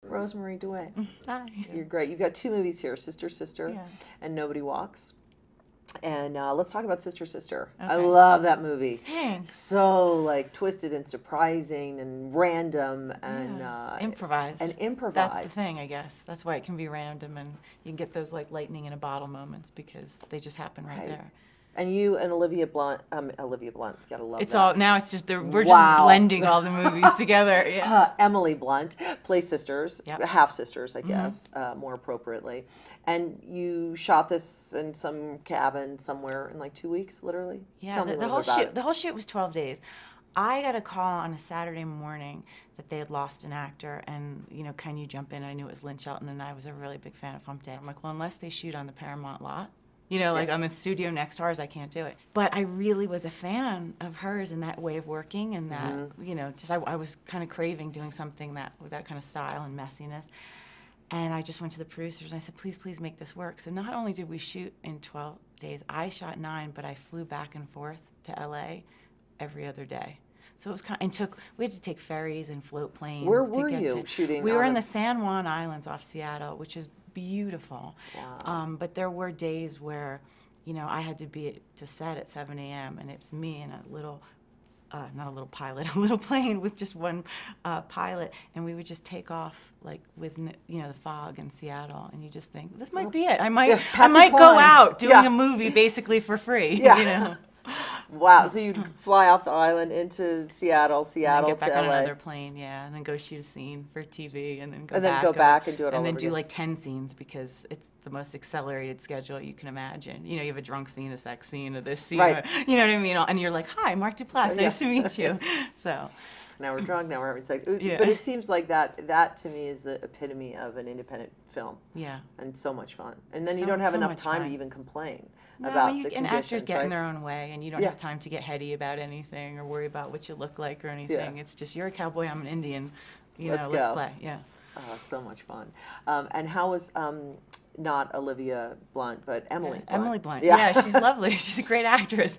Rosemarie DeWitt. Hi. You're great. You've got 2 movies here, Sister, Sister, Yeah. and Nobody Walks. And let's talk about Sister, Sister. Okay. I love that movie. Thanks. So like twisted and surprising and random and improvised. And improvised. That's the thing, I guess. That's why it can be random, and you can get those like lightning in a bottle moments because they just happen right there. And you and Olivia Blunt, gotta love It's that. all now. It's just we're just blending all the movies together. Yeah. Emily Blunt play sisters, Yep. half sisters, I guess, more appropriately. And you shot this in some cabin somewhere in like 2 weeks, literally. Yeah. Tell me a The little whole bit about shoot. The whole shoot was 12 days. I got a call on a Saturday morning that they had lost an actor, and can you jump in? I knew it was Lynn Shelton, and I was a really big fan of Hump Day. I'm like, well, unless they shoot on the Paramount lot. Like on the studio next to ours, I can't do it. But I really was a fan of hers and that way of working and that, just I was kind of craving doing something with that kind of style and messiness. And I just went to the producers and I said, please, please make this work. So not only did we shoot in 12 days, I shot 9, but I flew back and forth to LA every other day. So it was we had to take ferries and float planes. Where were you shooting? We were in the San Juan Islands off Seattle, which is beautiful. Wow. But there were days where, I had to be to set at 7 a.m. and it's me and a little, not a little pilot, a little plane with just one pilot, and we would just take off like with the fog in Seattle, and you just think this might be it. I might go out doing a movie basically for free. Yeah. Wow, so you'd fly off the island into Seattle and then get to back LA. on another plane, and then go shoot a scene for TV, and then go back and do it all and then over do again. like 10 scenes because it's the most accelerated schedule you can imagine. You have a drunk scene, a sex scene, a this scene, Right. you know what I mean? And you're like, hi, Mark Duplass, nice to meet you. So. Now we're drunk, now we're having sex. Yeah. But it seems like that to me is the epitome of an independent film. Yeah. And so much fun. And then you don't have enough time to even complain about the conditions, and actors get in right? their own way, and you don't have time to get heady about anything or worry about what you look like or anything. It's just, you're a cowboy, I'm an Indian, let's play. Yeah. So much fun. And how was not Olivia Blunt, but Emily Blunt? Emily Blunt. Yeah, she's lovely. She's a great actress.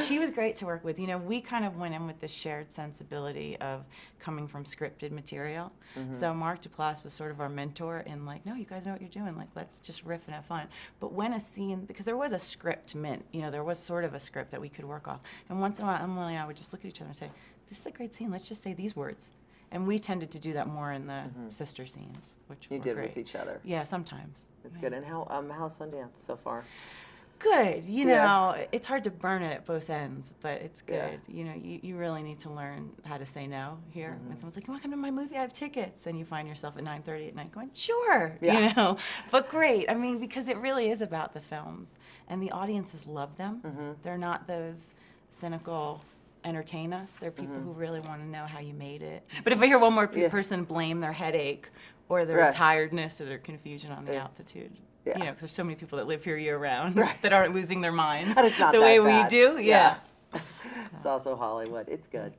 She was great to work with. We kind of went in with this shared sensibility of coming from scripted material. So Mark Duplass was sort of our mentor in like, no, you guys know what you're doing. Like, let's just riff and have fun. But when a scene, because there was a script mint, there was sort of a script that we could work off. And once in a while, Emily and I would just look at each other and say, this is a great scene. Let's just say these words. And we tended to do that more in the sister scenes, which were great. With each other. Yeah, sometimes. That's good. And how's Sundance so far? Good. It's hard to burn it at both ends, but it's good. You really need to learn how to say no here. When someone's like, you want to come to my movie? I have tickets. And you find yourself at 9:30 at night going, sure, But great. I mean, because it really is about the films. And the audiences love them. They're not those cynical entertain us. They're people who really want to know how you made it. But if I hear one more person blame their headache or their tiredness or their confusion on the altitude, because there's so many people that live here year-round that aren't losing their minds and it's not the way bad. we do. Yeah. It's also Hollywood. It's good.